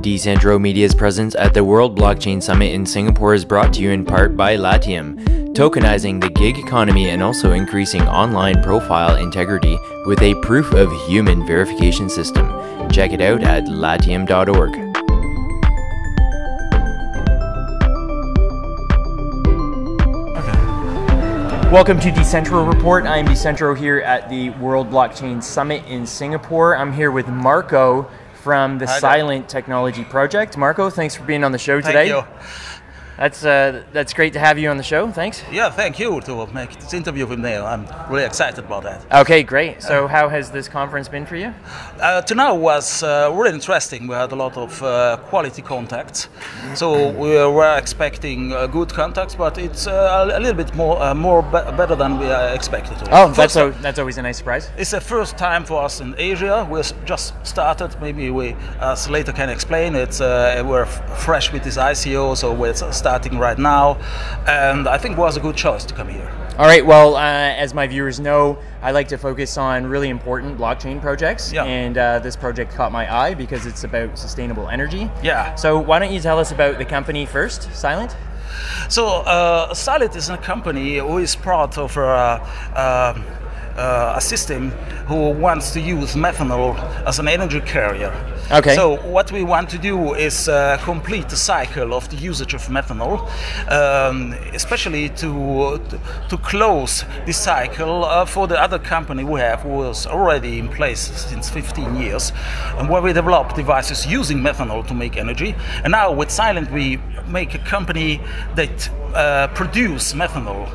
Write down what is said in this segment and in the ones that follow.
Decentro Media's presence at the World Blockchain Summit in Singapore is brought to you in part by Latium, tokenizing the gig economy and also increasing online profile integrity with a proof of human verification system. Check it out at latium.org. Welcome to Decentro Report. I am Decentro here at the World Blockchain Summit in Singapore. I'm here with Marco from the Silent Technology Project. Marco, thanks for being on the show today. Thank you. That's great to have you on the show. Thanks. Yeah, thank you to make this interview with me. I'm really excited about that. Okay, great. So how has this conference been for you? To now was really interesting. We had a lot of quality contacts. So we were expecting good contacts, but it's a little bit better than we expected. Oh, that's always a nice surprise. It's the first time for us in Asia. We just started. Maybe we, as later can explain, we're fresh with this ICO, so we're starting right now, and I think it was a good choice to come here. All right, well, as my viewers know, I like to focus on really important blockchain projects, and this project caught my eye because it's about sustainable energy. Yeah. So why don't you tell us about the company first, Silent? So Silent is a company who is part of a system who wants to use methanol as an energy carrier. Okay. So what we want to do is complete the cycle of the usage of methanol, especially to close this cycle for the other company we have, who was already in place since 15 years, and where we develop devices using methanol to make energy. And now with Silent we make a company that produce methanol.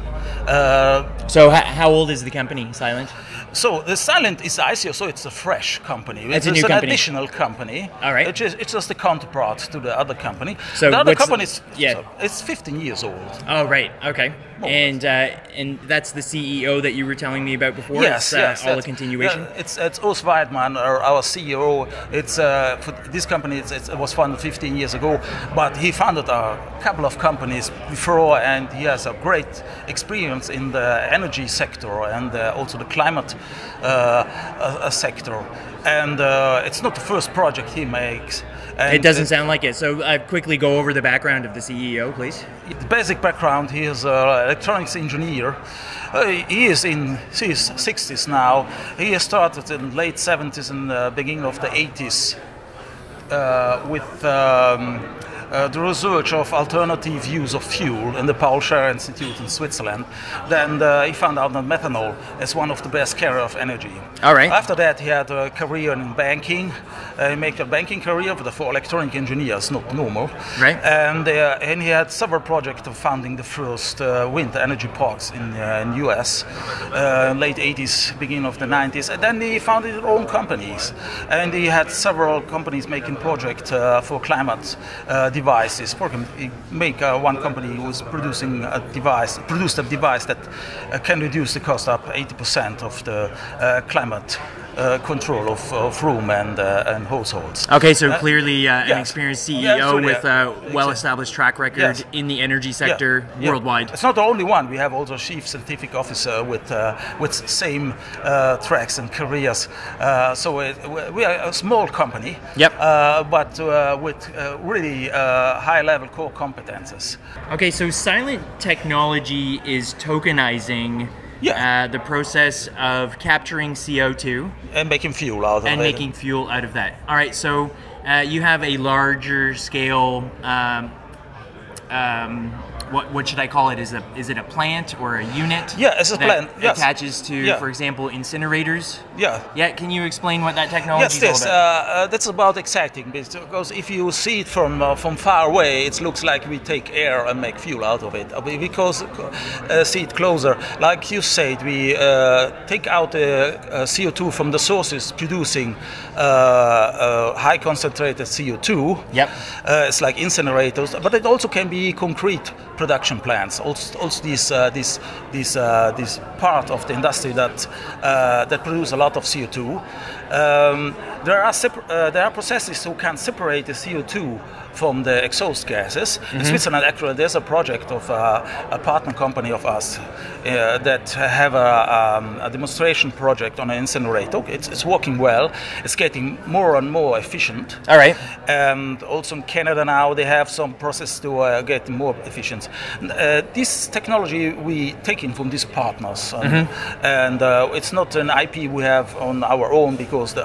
So how old is the company, Silent? So the Silent is ICO, so it's a fresh company. It's an additional company. All right. It's just a counterpart to the other company. So the other company is it's 15 years old. Oh, right. Okay. And that's the CEO that you were telling me about before. Yes, it's all a continuation. Yeah, it's Urs Weidmann, our CEO. It's for this company. It was founded 15 years ago, but he founded a couple of companies before, and he has a great experience in the energy sector and also the climate sector. And it's not the first project he makes. And it doesn't sound like it. So quickly go over the background of the CEO, please. The basic background: he is an electronics engineer. He is in his 60s now. He started in the late 70s and beginning of the 80s with the research of alternative use of fuel in the Paul Scherrer Institute in Switzerland. Then he found out that methanol is one of the best carrier of energy. All right. After that, he had a career in banking. He made a banking career for electronic engineers, not normal. Right. And he had several projects of founding the first wind energy parks in US, late 80s, beginning of the 90s. And then he founded his own companies. And he had several companies making projects for climate devices. For him, he make one company who was produced a device that can reduce the cost up 80% of the climate control of room and households. Okay, so clearly an experienced CEO with a well-established track record in the energy sector worldwide. It's not the only one. We have also a chief scientific officer with same tracks and careers. So we are a small company, but with really high-level core competences. Okay, so Silent Technology is tokenizing the process of capturing CO2 and making fuel out of it. And making fuel out of that. All right, so you have a larger scale. What should I call it? Is it a plant or a unit? Yeah, it's a plant. Yes. Attaches to, for example, incinerators. Yeah. Yeah. Can you explain what that technology is all about? That's about exciting because if you see it from far away, it looks like we take air and make fuel out of it. Because see it closer, like you said, we take out CO2 from the sources producing high concentrated CO2. Yep. It's like incinerators, but it also can be concrete production plants. Also this part of the industry that produce a lot of CO2. There are processes who can separate the CO2 from the exhaust gases. In Switzerland, actually, there's a project of a partner company of us that have a demonstration project on an incinerator. It's working well. It's getting more and more efficient. All right. And also in Canada now, they have some process to get more efficient. This technology we taken from these partners, and it's not an IP we have on our own, because the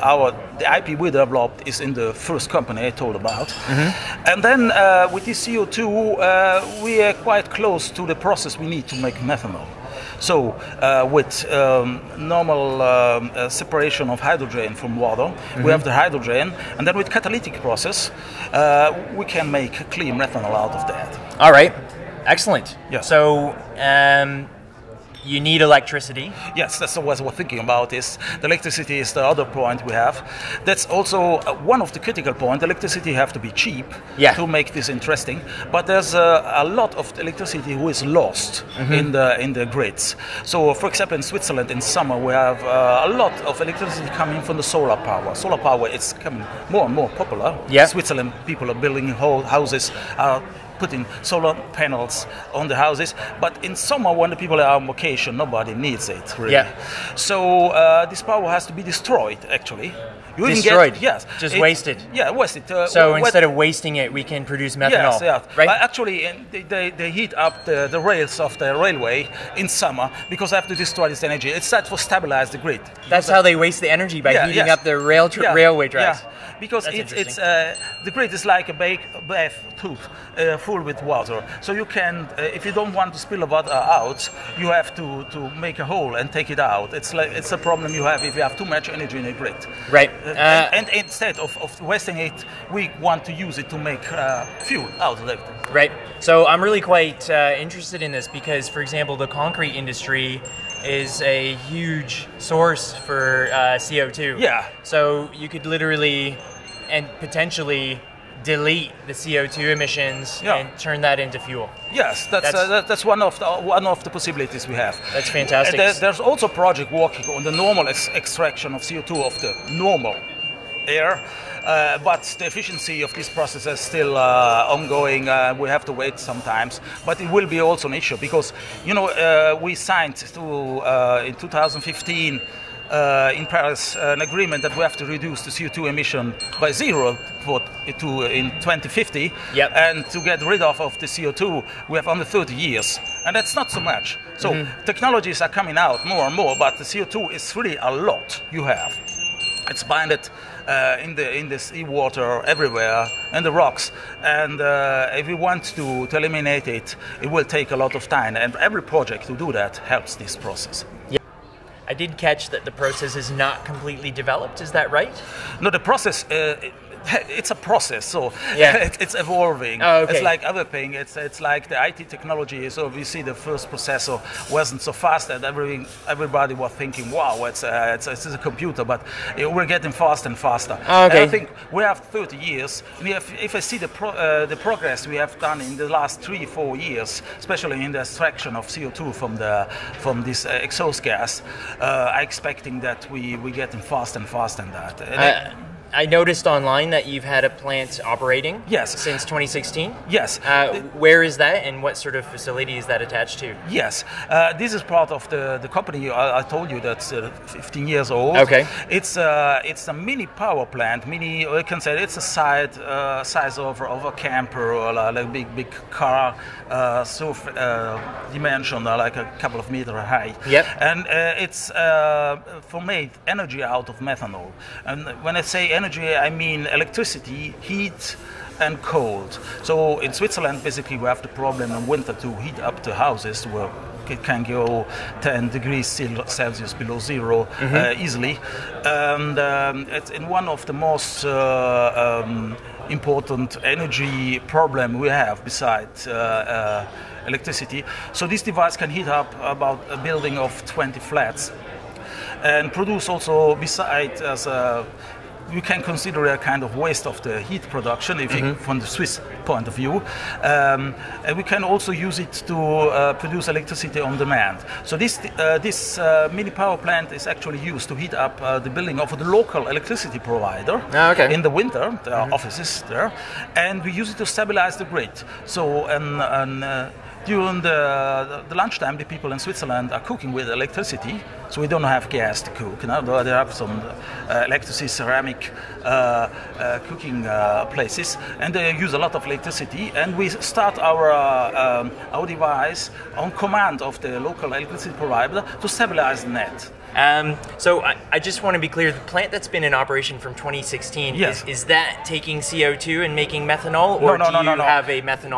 IP we developed is in the first company I told about. And then with this CO2, we are quite close to the process we need to make methanol. So with normal separation of hydrogen from water, we have the hydrogen, and then with catalytic process, we can make clean methanol out of that. All right, excellent. Yeah. So you need electricity. Yes, that's what we're thinking about. Is the electricity is the other point we have. That's also one of the critical points. Electricity have to be cheap to make this interesting. But there's a lot of electricity who is lost in the grids. So, for example, in Switzerland in summer we have a lot of electricity coming from the solar power. Solar power is becoming more and more popular. Yeah. Switzerland people are building whole houses. Putting solar panels on the houses, but in summer when the people are on vacation, nobody needs it really. Yeah. So this power has to be destroyed. Actually, you destroyed. Yes, just wasted. Yeah, wasted. So instead of wasting it, we can produce methanol. Yes, right. Actually, they heat up the rails of the railway in summer because they have to destroy this energy. It's that for stabilize the grid. That's how they waste the energy, by heating up the railway tracks. Yeah. Because it's the grid is like a bathtub full with water. So you can, if you don't want to spill the water out, you have to make a hole and take it out. It's a problem you have if you have too much energy in the grid. Right. And instead of wasting it, we want to use it to make fuel out of it. Right. So I'm really quite interested in this because, for example, the concrete industry is a huge source for CO2. Yeah. So you could literally and potentially delete the CO2 emissions and turn that into fuel. Yes, that's one of the possibilities we have. That's fantastic. There's also a project working on the normal extraction of CO2 of the normal air. But the efficiency of this process is still ongoing. We have to wait sometimes, but it will be also an issue because we signed in 2015 in Paris an agreement that we have to reduce the CO2 emission by zero in 2050. Yep. And to get rid of the CO2, we have only 30 years, and that's not so much. So technologies are coming out more and more, but the CO2 is really a lot you have. It's binded in the seawater everywhere, and the rocks. And if we want to eliminate it, it will take a lot of time. And every project to do that helps this process. Yeah. I did catch that the process is not completely developed. Is that right? No, the process. It's a process, so it's evolving. Oh, okay. It's like other thing. It's like the IT technology. So we see the first processor wasn't so fast, and everybody was thinking, "Wow, it's a computer." But we're getting faster and faster. Oh, okay. And I think we have 30 years. If I see the progress we have done in the last 3-4 years, especially in the extraction of CO2 from this exhaust gas, I'm expecting that we're getting faster and faster in that. I noticed online that you've had a plant operating since 2016. Yes. Where is that, and what sort of facility is that attached to? Yes. This is part of the company I told you that's 15 years old. Okay. It's a mini power plant. You can say it's a size of a camper or like a big car, dimension, like a couple of meters high. Yep. And it's for made energy out of methanol. And when I say energy, I mean electricity, heat, and cold. So in Switzerland, basically, we have the problem in winter to heat up the houses where it can go 10 degrees Celsius below zero easily. And it's in one of the most important energy problem we have besides electricity. So this device can heat up about a building of 20 flats and produce also, besides as we can consider a kind of waste of the heat production if you, from the Swiss point of view. And we can also use it to produce electricity on demand. So this mini power plant is actually used to heat up the building of the local electricity provider in the winter. There are offices there, and we use it to stabilize the grid. So during the lunchtime, the people in Switzerland are cooking with electricity, so we don't have gas to cook. There are some electricity ceramic cooking places, and they use a lot of electricity. And we start our on command of the local electricity provider to stabilize the net. So I just want to be clear, the plant that's been in operation from 2016, is that taking CO2 and making methanol, or do you have a methanol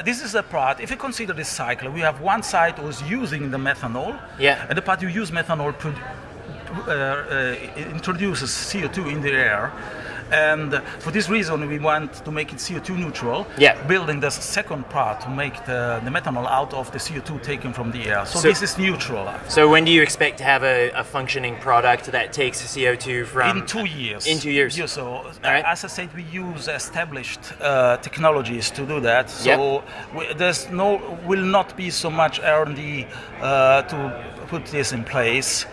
This is a part, if you consider this cycle, we have one side who's using the methanol, and the part you use methanol introduces CO2 in the air. And for this reason, we want to make it CO2 neutral, building the second part to make the methanol out of the CO2 taken from the air. So this is neutral. So when do you expect to have a functioning product that takes CO2 from? In 2 years. In 2 years. Yeah, so as I said, we use established technologies to do that. So will not be so much R&D to put this in place.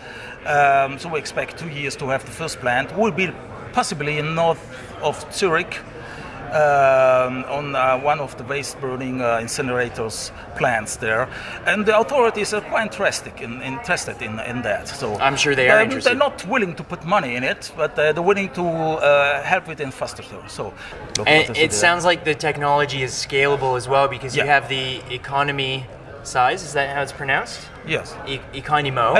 So we expect 2 years to have the first plant. Will be possibly in north of Zurich, on one of the waste burning incinerators plants there, and the authorities are quite interested in that. So I'm sure they are interested. They're not willing to put money in it, but they're willing to help with infrastructure. So and it sounds like the technology is scalable as well, because you have the economy size. Is that how it's pronounced? Yes. Economo.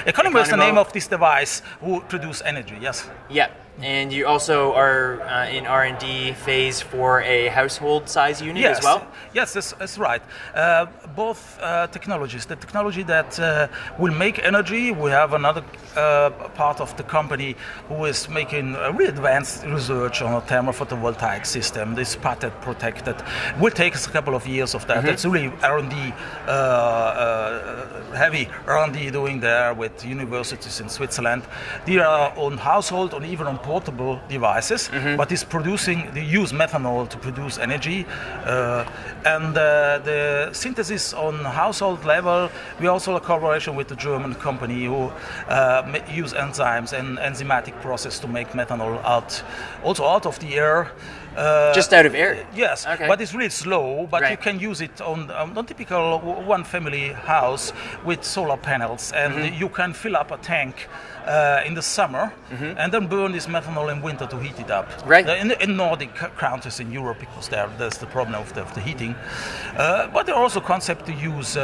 Economo is the name of this device who produce energy. Yes. Yeah. And you also are in R&D phase for a household size unit as well? Yes, that's right. Both technologies. The technology that will make energy, we have another part of the company who is making really advanced research on a thermal photovoltaic system. This patent protected. It will take us a couple of years of that. That's really R&D, heavy R&D doing there with universities in Switzerland. They are on household or even on portable devices, but they use methanol to produce energy. And the synthesis on household level, we also a collaboration with the German company who use enzymes and enzymatic process to make methanol out of the air. Just out of air? Yes, but it's really slow, but you can use it on a typical one-family house with solar panels, and you can fill up a tank in the summer and then burn this methanol in winter to heat it up. Right. In Nordic countries in Europe, because there's the problem of the heating. But there are also concepts to use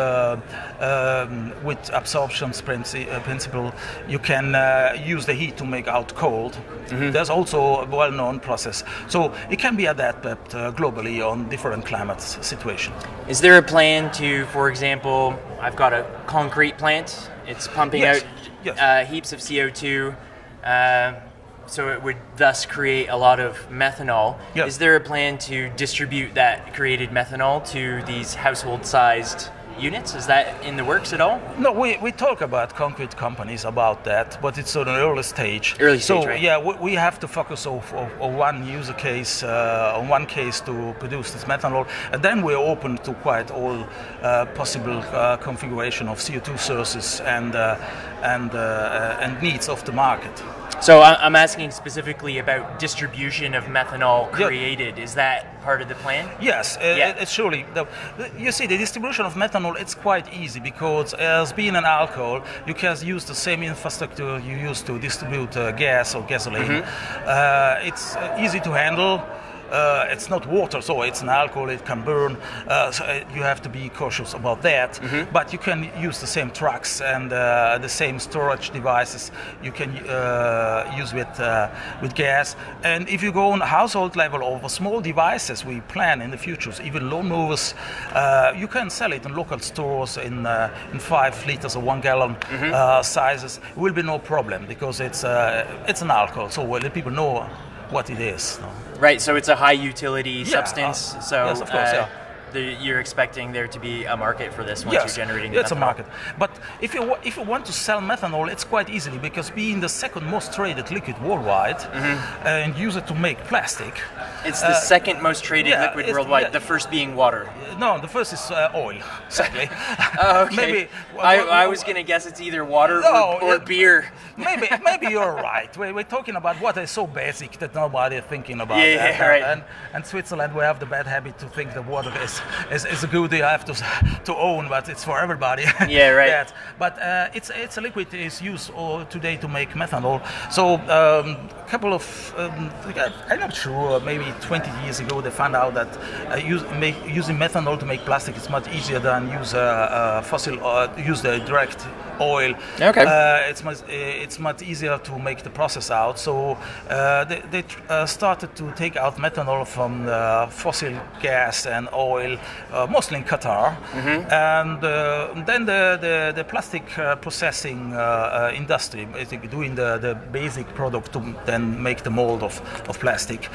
with absorption principle. You can use the heat to make out cold. There's also a well-known process. So it can be adapted globally on different climate situations. Is there a plan to, for example, I've got a concrete plant, it's pumping out heaps of CO2, so it would thus create a lot of methanol. Is there a plan to distribute that created methanol to these household-sized units? Is that in the works at all? No, we talk about concrete companies about that, but it's on an early stage. Right? Yeah, we have to focus on one use case, on one case to produce this methanol, and then we're open to quite all possible configuration of CO2 sources and needs of the market. So I'm asking specifically about distribution of methanol created. Is that part of the plan? Yes, it's surely. You see, the distribution of methanol, it's quite easy, because as being an alcohol, you can use the same infrastructure you use to distribute gas or gasoline. It's easy to handle. It's not water, so it's an alcohol, it can burn, so you have to be cautious about that. But you can use the same trucks and the same storage devices you can use with gas. And if you go on household level over small devices, we plan in the future, even lawn mowers, you can sell it in local stores in 5 liters or 1 gallon sizes. It will be no problem, because it's an alcohol, so the people know what it is. Right, so it's a high utility substance. So yes, of course, you're expecting there to be a market for this once Yes, you're generating the it's methanol. a market. But if you want to sell methanol, it's quite easily, because being the second most traded liquid worldwide and use it to make plastic. It's the second most traded liquid worldwide, the first being water. No, the first is oil, sadly. Okay. Maybe I was going to guess it's either water or beer. Maybe you're right. We're talking about what is so basic that nobody is thinking about. Yeah, right. And Switzerland, we have the bad habit to think that water is a good you have to own, but it's for everybody. Yeah, right. Yes. But it's a liquid is used today to make methanol. So a couple of I'm not sure, maybe 20 years ago they found out that using methanol to make plastic is much easier than use use the direct oil. Okay. It's much easier to make the process out. So they started to take out methanol from fossil gas and oil, mostly in Qatar. And then the plastic processing industry, basically doing the basic product to then make the mold of plastic,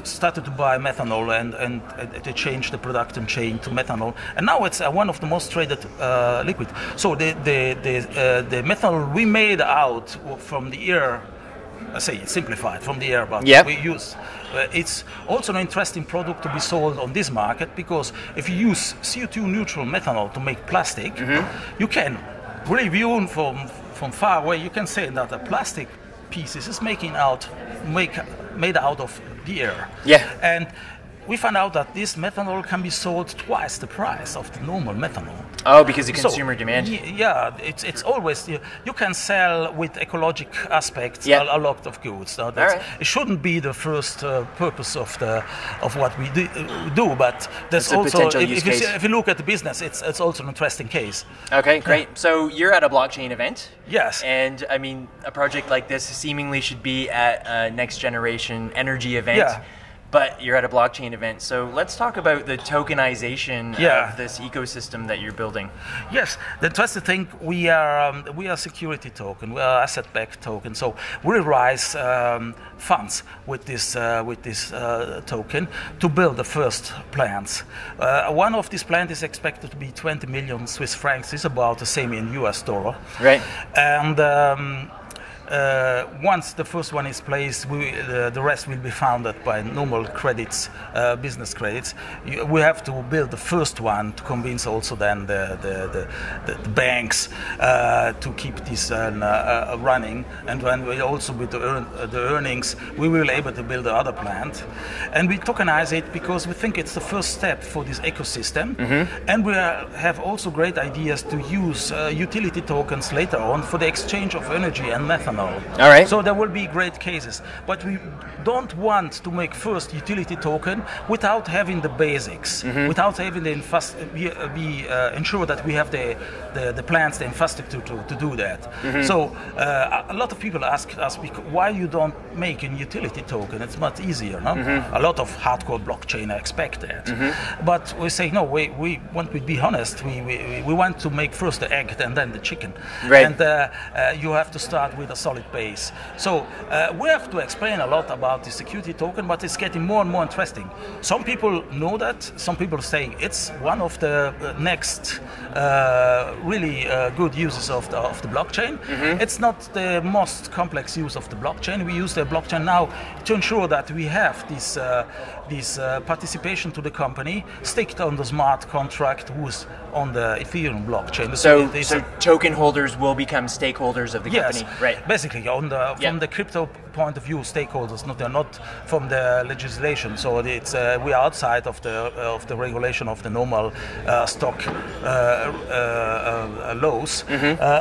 started to buy methanol and they changed the production chain to methanol. And now it's one of the most traded liquid. So the methanol we made out from the air, I say it's simplified from the air, but we use. It's also an interesting product to be sold on this market, because if you use CO2 neutral methanol to make plastic, you can really view from far away. You can say that a plastic pieces is made out of the air. Yeah. And we found out that this methanol can be sold twice the price of the normal methanol. Oh, because of consumer demand. Yeah, it's always you can sell with ecologic aspects a lot of goods. So it shouldn't be the first purpose of what we do, but there's also if you look at the business, it's also an interesting case. Okay, great. So you're at a blockchain event. Yes. And I mean, a project like this seemingly should be at a next generation energy event. Yeah. But you're at a blockchain event, so let's talk about the tokenization of this ecosystem that you're building. Yes, the interesting thing, we are security token, we are asset-backed token, so we raise funds with this token to build the first plants. One of these plants is expected to be 20 million Swiss francs. It's about the same in US dollar. Right. And once the first one is placed, the rest will be funded by normal credits, business credits. We have to build the first one to convince also then the banks to keep this running. And when we also with the earnings, we will be able to build the other plant. And we tokenize it because we think it's the first step for this ecosystem. And we have also great ideas to use utility tokens later on for the exchange of energy and methanol. All right. So there will be great cases, but we don't want to make first utility token without having the basics, without having the ensure that we have the plants, the infrastructure to do that. So a lot of people ask us why you don't make a utility token. It's much easier. No? A lot of hardcore blockchain expect that, but we say no. We want to be honest. We want to make first the egg and then the chicken. Right. And you have to start with a solid base. So we have to explain a lot about the security token, but it's getting more and more interesting. Some people know that. Some people say it's one of the next really good uses of the blockchain. It's not the most complex use of the blockchain. We use the blockchain now to ensure that we have this participation to the company staked on the smart contract who's on the Ethereum blockchain. So token holders will become stakeholders of the company, right? Basically, from the crypto point of view, stakeholders. They're not from the legislation. So it's we are outside of the regulation of the normal stock laws.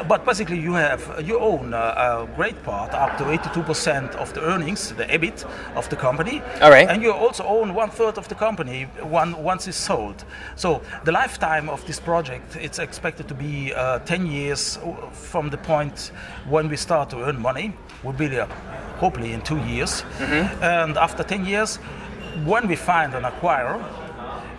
But basically, you own a great part, up to 82% of the earnings, the EBIT of the company. All right. And you also own 1/3 of the company once it's sold. So the lifetime of this project, it's expected to be 10 years from the point when we start to earn money. We'll be there hopefully in 2 years. And after 10 years, when we find an acquirer,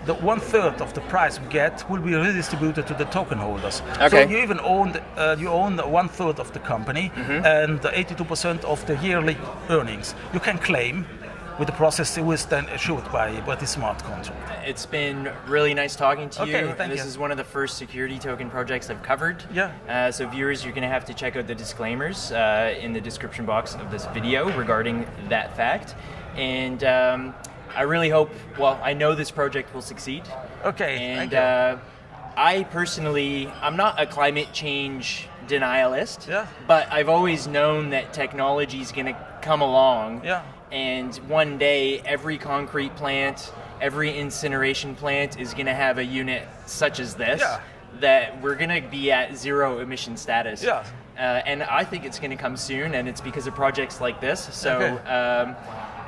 the 1/3 of the price we get will be redistributed to the token holders. Okay. So you even own 1/3 of the company and 82% of the yearly earnings. You can claim with the process, it was then assured by the smart contract. It's been really nice talking to you. Thank this you. is one of the first security token projects I've covered. Yeah. So viewers, you're going to have to check out the disclaimers in the description box of this video regarding that fact. And I really hope, well, I know this project will succeed. Okay, and thank you. I personally, I'm not a climate change denialist, Yeah. but I've always known that technology is going to come along. Yeah. And one day, every concrete plant, every incineration plant is going to have a unit such as this, Yeah. that we're going to be at zero emission status. Yeah. And I think it's going to come soon, and it's because of projects like this. So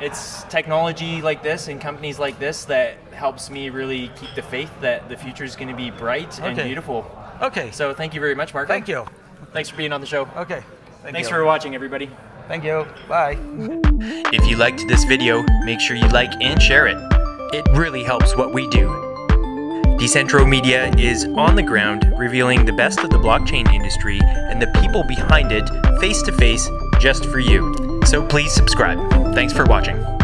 it's technology like this and companies like this that helps me really keep the faith that the future is going to be bright and beautiful. Okay. So thank you very much, Marco. Thank you. Thanks for being on the show. Okay. Thanks for watching, everybody. Thank you. Bye. If you liked this video, make sure you like and share it. It really helps what we do. Decentro Media is on the ground, revealing the best of the blockchain industry and the people behind it face to face just for you. So please subscribe. Thanks for watching.